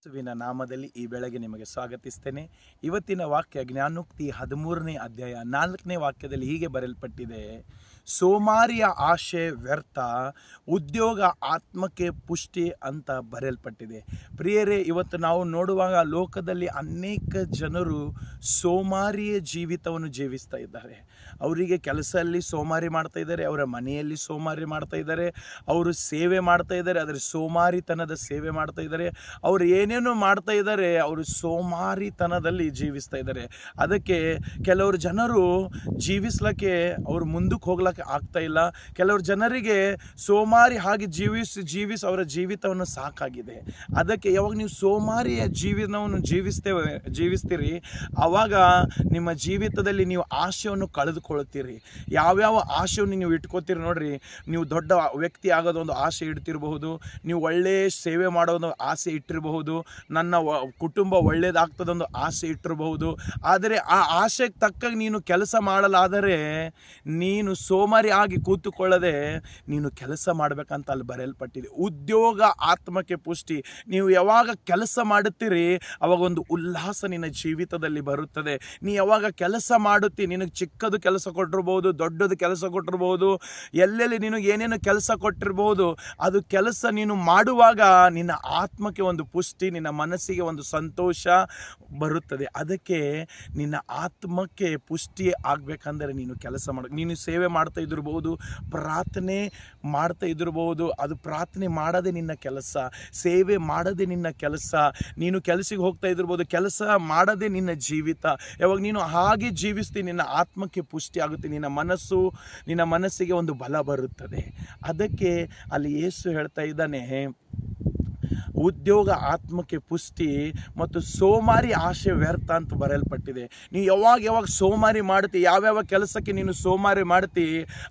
ಯೇಸುವಿನ ನಾಮದಲ್ಲಿ ಈ ಬೆಳಗ್ಗೆ ನಿಮಗೆ ಸ್ವಾಗತಿಸ್ತೇನೆ. ಇವತ್ತಿನ ವಾಕ್ಯ ಜ್ಞಾನೋಕ್ತಿ 13ನೇ ಅಧ್ಯಾಯ 4ನೇ ವಾಕ್ಯದಲ್ಲಿ ಹೀಗೆ ಬರೆಯಲ್ಪಟ್ಟಿದೆ: ಸೋಮಾರಿಯ ಆಶೆ ವ್ಯರ್ಥ, ಉದ್ಯೋಗ ಆತ್ಮಕ್ಕೆ ಪುಷ್ಟಿ ಅಂತ ಬರೆಯಲ್ಪಟ್ಟಿದೆ. ಪ್ರಿಯರೇ, ಇವತ್ತು ನಾವು ನೋಡುವಾಗ ಲೋಕದಲ್ಲಿ ಅನೇಕ ಜನರು ಸೋಮಾರಿಯ ಜೀವಿತವನ್ನು ಜೀವಿಸ್ತಾ ಇದ್ದಾರೆ. ಅವರಿಗೆ ಕೆಲಸದಲ್ಲಿ ಸೋಮಾರಿ ಮಾಡ್ತಾ ಇದ್ದಾರೆ, ಅವರ ಮನೆಯಲ್ಲಿ ಸೋಮಾರಿ ಮಾಡ್ತಾ ಇದ್ದಾರೆ, ಅವರು ಸೇವೆ ಮಾಡ್ತಾ ಇದ್ದಾರೆ, ಆದರೆ ಸೋಮಾರಿತನದ ಸೇವೆ ಮಾಡ್ತಾ ಇದ್ದಾರೆ. ಅವರು ಏನೇನು ಮಾಡ್ತಾ ಇದ್ದಾರೆ, ಅವರು ಸೋಮಾರಿತನದಲ್ಲಿ ಜೀವಿಸ್ತಾ ಇದ್ದಾರೆ. ಅದಕ್ಕೆ ಕೆಲವರು ಜನರು ಜೀವಿಸ್ಲಿಕ್ಕೆ ಅವರು ಮುಂದಕ್ಕೆ ಹೋಗ್ಲಿಕ್ಕೆ ಆಗ್ತಾ ಇಲ್ಲ. ಕೆಲವರು ಜನರಿಗೆ ಸೋಮಾರಿ ಹಾಗೆ ಜೀವಿಸಿ ಅವರ ಜೀವಿತವನ್ನು ಸಾಕಾಗಿದೆ. ಅದಕ್ಕೆ ಯಾವಾಗ ನೀವು ಸೋಮಾರಿಯ ಜೀವನವನ್ನು ಜೀವಿಸ್ತೀರಿ, ಆವಾಗ ನಿಮ್ಮ ಜೀವಿತದಲ್ಲಿ ನೀವು ಆಶೆಯನ್ನು ಕಳೆದುಕೊಳ್ಳುತ್ತೀರಿ. ಯಾವ್ಯಾವ ಆಶೆಯನ್ನು ನೀವು ಇಟ್ಕೋತೀರಿ ನೋಡ್ರಿ, ನೀವು ದೊಡ್ಡ ವ್ಯಕ್ತಿ ಆಗೋದೊಂದು ಆಸೆ ಇಡ್ತಿರಬಹುದು, ನೀವು ಒಳ್ಳೆಯ ಸೇವೆ ಮಾಡೋದು ಆಸೆ ಇಟ್ಟಿರಬಹುದು, ನನ್ನ ಕುಟುಂಬ ಒಳ್ಳೇದಾಗ್ತದೊಂದು ಆಸೆ ಇಟ್ಟಿರಬಹುದು. ಆದರೆ ಆ ಆಸೆಗೆ ತಕ್ಕಾಗಿ ನೀನು ಕೆಲಸ ಮಾಡಲಾದರೆ ನೀನು ಸೋಮಾರಿ ಆಗಿ ಕೂತುಕೊಳ್ಳದೆ ನೀನು ಕೆಲಸ ಮಾಡಬೇಕಂತ ಅಲ್ಲಿ ಬರೆಯಲ್ಪಟ್ಟಿದೆ. ಉದ್ಯೋಗ ಆತ್ಮಕ್ಕೆ ಪುಷ್ಟಿ. ನೀವು ಯಾವಾಗ ಕೆಲಸ ಮಾಡುತ್ತೀರಿ ಅವಾಗ ಒಂದು ಉಲ್ಲಾಸ ನಿನ್ನ ಜೀವಿತದಲ್ಲಿ ಬರುತ್ತದೆ. ನೀ ಯಾವಾಗ ಕೆಲಸ ಮಾಡುತ್ತಿ, ನಿನಗೆ ಚಿಕ್ಕದು ಕೆಲಸ ಕೊಟ್ಟಿರ್ಬೋದು, ದೊಡ್ಡದು ಕೆಲಸ ಕೊಟ್ಟಿರ್ಬೋದು, ಎಲ್ಲೆಲ್ಲಿ ನಿನಗೆ ಏನೇನು ಕೆಲಸ ಕೊಟ್ಟಿರ್ಬೋದು, ಅದು ಕೆಲಸ ನೀನು ಮಾಡುವಾಗ ನಿನ್ನ ಆತ್ಮಕ್ಕೆ ಒಂದು ಪುಷ್ಟಿ, ನಿನ್ನ ಮನಸ್ಸಿಗೆ ಒಂದು ಸಂತೋಷ ಬರುತ್ತದೆ. ಅದಕ್ಕೆ ನಿನ್ನ ಆತ್ಮಕ್ಕೆ ಪುಷ್ಟಿ ಆಗಬೇಕಂದರೆ ನೀನು ಕೆಲಸ ನೀನು ಸೇವೆ ಮಾಡ್ತಾ ಇದ್ದಿರ್ಬೋದು, ಪ್ರಾರ್ಥನೆ ಮಾಡ್ತಾ ಇದ್ದಿರ್ಬೋದು, ಅದು ಪ್ರಾರ್ಥನೆ ಮಾಡದೆ ನಿನ್ನ ಕೆಲಸ, ಸೇವೆ ಮಾಡದೆ ನಿನ್ನ ಕೆಲಸ, ನೀನು ಕೆಲಸಕ್ಕೆ ಹೋಗ್ತಾ ಇದ್ದಿರ್ಬೋದು, ಕೆಲಸ ಮಾಡದೆ ನಿನ್ನ ಜೀವಿತ. ಯಾವಾಗ ನೀನು ಹಾಗೆ ಜೀವಿಸ್ತೀನಿ, ನಿನ್ನ ಆತ್ಮಕ್ಕೆ ಪುಷ್ಟಿ ಆಗುತ್ತೆ, ನಿನ್ನ ಮನಸ್ಸಿಗೆ ಒಂದು ಬಲ ಬರುತ್ತದೆ. ಅದಕ್ಕೆ ಅಲ್ಲಿ ಯೇಸು ಹೇಳ್ತಾ ಇದ್ದಾನೆ, ಉದ್ಯೋಗ ಆತ್ಮಕ್ಕೆ ಪುಷ್ಟಿ ಮತ್ತು ಸೋಮಾರಿ ಆಶೆ ವ್ಯರ್ಥ ಅಂತ ಬರೆಯಲ್ಪಟ್ಟಿದೆ. ನೀವು ಯಾವಾಗ ಸೋಮಾರಿ ಮಾಡ್ತಿ, ಯಾವ್ಯಾವ ಕೆಲಸಕ್ಕೆ ನೀನು ಸೋಮಾರಿ ಮಾಡ್ತಿ,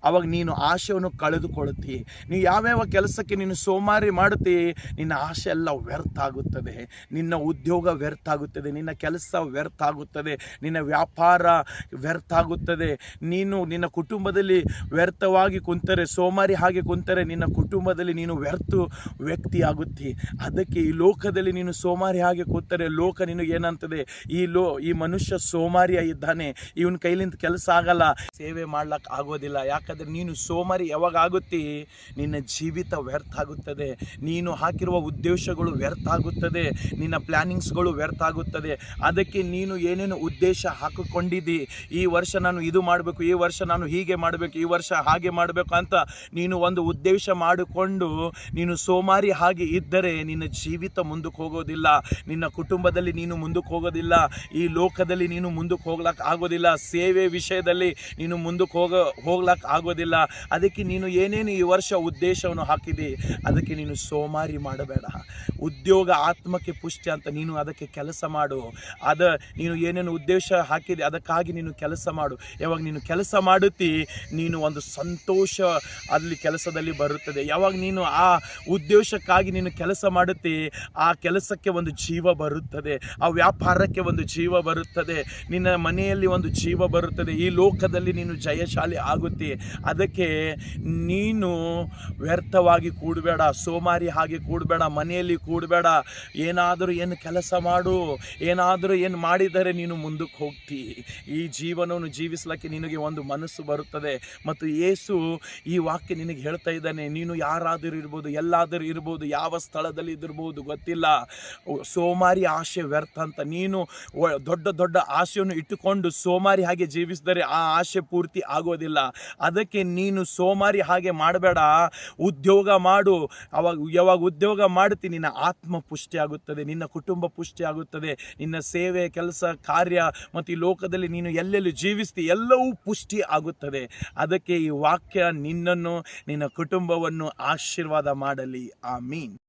ಅವಾಗ ನೀನು ಆಶೆಯನ್ನು ಕಳೆದುಕೊಳ್ಳುತ್ತಿ. ನೀವು ಯಾವ್ಯಾವ ಕೆಲಸಕ್ಕೆ ನೀನು ಸೋಮಾರಿ ಮಾಡ್ತಿ, ನಿನ್ನ ಆಶೆ ಎಲ್ಲ ವ್ಯರ್ಥ ಆಗುತ್ತದೆ, ನಿನ್ನ ಉದ್ಯೋಗ ವ್ಯರ್ಥ ಆಗುತ್ತದೆ, ನಿನ್ನ ಕೆಲಸ ವ್ಯರ್ಥ ಆಗುತ್ತದೆ, ನಿನ್ನ ವ್ಯಾಪಾರ ವ್ಯರ್ಥ ಆಗುತ್ತದೆ. ನೀನು ನಿನ್ನ ಕುಟುಂಬದಲ್ಲಿ ವ್ಯರ್ಥವಾಗಿ ಕುಂತರೆ, ಸೋಮಾರಿ ಹಾಗೆ ಕುಂತರೆ ನಿನ್ನ ಕುಟುಂಬದಲ್ಲಿ ನೀನು ವ್ಯರ್ಥ ವ್ಯಕ್ತಿ ಆಗುತ್ತಿ. ಅದಕ್ಕೆ ಈ ಲೋಕದಲ್ಲಿ ನೀನು ಸೋಮಾರಿ ಹಾಗೆ ಕೂತರೆ ಲೋಕ ನಿನಗೆ ಏನಂತದೆ, ಈ ಮನುಷ್ಯ ಸೋಮಾರಿಯ ಇದ್ದಾನೆ, ಇವನ ಕೈಲಿಂದ ಕೆಲಸ ಆಗಲ್ಲ, ಸೇವೆ ಮಾಡ್ಲಿಕ್ಕೆ ಆಗೋದಿಲ್ಲ. ಯಾಕಂದರೆ ನೀನು ಸೋಮಾರಿ ಯಾವಾಗ ಆಗುತ್ತಿ, ನಿನ್ನ ಜೀವಿತ ವ್ಯರ್ಥ ಆಗುತ್ತದೆ, ನೀನು ಹಾಕಿರುವ ಉದ್ದೇಶಗಳು ವ್ಯರ್ಥ ಆಗುತ್ತದೆ, ನಿನ್ನ ಪ್ಲ್ಯಾನಿಂಗ್ಸ್ಗಳು ವ್ಯರ್ಥ ಆಗುತ್ತದೆ. ಅದಕ್ಕೆ ನೀನು ಏನೇನು ಉದ್ದೇಶ ಹಾಕಿಕೊಂಡಿದ್ದಿ, ಈ ವರ್ಷ ನಾನು ಇದು ಮಾಡಬೇಕು, ಈ ವರ್ಷ ನಾನು ಹೀಗೆ ಮಾಡಬೇಕು, ಈ ವರ್ಷ ಹಾಗೆ ಮಾಡಬೇಕು ಅಂತ ನೀನು ಒಂದು ಉದ್ದೇಶ ಮಾಡಿಕೊಂಡು ನೀನು ಸೋಮಾರಿ ಹಾಗೆ ಇದ್ದರೆ ನಿನ್ನ ಜೀವಿತ ಮುಂದಕ್ಕೆ ಹೋಗೋದಿಲ್ಲ, ನಿನ್ನ ಕುಟುಂಬದಲ್ಲಿ ನೀನು ಮುಂದಕ್ಕೆ ಹೋಗೋದಿಲ್ಲ, ಈ ಲೋಕದಲ್ಲಿ ನೀನು ಮುಂದಕ್ಕೆ ಹೋಗ್ಲಕ್ಕೆ ಆಗೋದಿಲ್ಲ, ಸೇವೆ ವಿಷಯದಲ್ಲಿ ನೀನು ಮುಂದಕ್ಕೆ ಹೋಗ್ಲಕ್ಕೆ ಆಗೋದಿಲ್ಲ. ಅದಕ್ಕೆ ನೀನು ಏನೇನು ಈ ವರ್ಷ ಉದ್ದೇಶವನ್ನು ಹಾಕಿದೆ, ಅದಕ್ಕೆ ನೀನು ಸೋಮಾರಿ ಮಾಡಬೇಡ. ಉದ್ಯೋಗ ಆತ್ಮಕ್ಕೆ ಪುಷ್ಟಿ ಅಂತ ನೀನು ಅದಕ್ಕೆ ಕೆಲಸ ಮಾಡು. ನೀನು ಏನೇನು ಉದ್ದೇಶ ಹಾಕಿದೆ ಅದಕ್ಕಾಗಿ ನೀನು ಕೆಲಸ ಮಾಡು. ಯಾವಾಗ ನೀನು ಕೆಲಸ ಮಾಡುತ್ತಿ, ನೀನು ಒಂದು ಸಂತೋಷ ಅಲ್ಲಿ ಕೆಲಸದಲ್ಲಿ ಬರುತ್ತದೆ. ಯಾವಾಗ ನೀನು ಆ ಉದ್ದೇಶಕ್ಕಾಗಿ ನೀನು ಕೆಲಸ ಮಾಡುತ್ತಿ, ಆ ಕೆಲಸಕ್ಕೆ ಒಂದು ಜೀವ ಬರುತ್ತದೆ, ಆ ವ್ಯಾಪಾರಕ್ಕೆ ಒಂದು ಜೀವ ಬರುತ್ತದೆ, ನಿನ್ನ ಮನೆಯಲ್ಲಿ ಒಂದು ಜೀವ ಬರುತ್ತದೆ, ಈ ಲೋಕದಲ್ಲಿ ನೀನು ಜಯಶಾಲಿ ಆಗುತ್ತಿ. ಅದಕ್ಕೆ ನೀನು ವ್ಯರ್ಥವಾಗಿ ಕೂಡಬೇಡ, ಸೋಮಾರಿ ಹಾಗೆ ಕೂಡಬೇಡ, ಮನೆಯಲ್ಲಿ ಕೂಡಬೇಡ. ಏನು ಕೆಲಸ ಮಾಡು, ಏನಾದರೂ ಏನು ಮಾಡಿದರೆ ನೀನು ಮುಂದಕ್ಕೆ ಹೋಗ್ತಿ. ಈ ಜೀವನವನ್ನು ಜೀವಿಸಲಿಕ್ಕೆ ನಿನಗೆ ಒಂದು ಮನಸ್ಸು ಬರುತ್ತದೆ. ಮತ್ತು ಯೇಸು ಈ ವಾಕ್ಯ ನಿನಗೆ ಹೇಳ್ತಾ ಇದ್ದಾನೆ, ನೀನು ಯಾರಾದರೂ ಇರ್ಬೋದು, ಎಲ್ಲಾದರೂ ಇರ್ಬೋದು, ಯಾವ ಸ್ಥಳದಲ್ಲಿ ಇದ್ದಿರ್ಬೋದು ಗೊತ್ತಿಲ್ಲ, ಸೋಮಾರಿ ಆಶೆ ವ್ಯರ್ಥ ಅಂತ. ನೀನು ದೊಡ್ಡ ಆಶೆಯನ್ನು ಇಟ್ಟುಕೊಂಡು ಸೋಮಾರಿ ಹಾಗೆ ಜೀವಿಸಿದರೆ ಆ ಆಶೆ ಪೂರ್ತಿ ಆಗೋದಿಲ್ಲ. ಅದಕ್ಕೆ ನೀನು ಸೋಮಾರಿ ಹಾಗೆ ಮಾಡಬೇಡ, ಉದ್ಯೋಗ ಮಾಡು. ಯಾವಾಗ ಉದ್ಯೋಗ ಮಾಡ್ತಿ, ನಿನ್ನ ಆತ್ಮ ಪುಷ್ಟಿ ಆಗುತ್ತದೆ, ನಿನ್ನ ಕುಟುಂಬ ಪುಷ್ಟಿ ಆಗುತ್ತದೆ, ನಿನ್ನ ಸೇವೆ ಕೆಲಸ ಕಾರ್ಯ ಮತ್ತು ಈ ಲೋಕದಲ್ಲಿ ನೀನು ಎಲ್ಲೆಲ್ಲಿ ಜೀವಿಸ್ತಿ ಎಲ್ಲವೂ ಪುಷ್ಟಿ ಆಗುತ್ತದೆ. ಅದಕ್ಕೆ ಈ ವಾಕ್ಯ ನಿನ್ನನ್ನು ನಿನ್ನ ಕುಟುಂಬವನ್ನು ಆಶೀರ್ವಾದ ಮಾಡಲಿ. ಆಮೀನ್.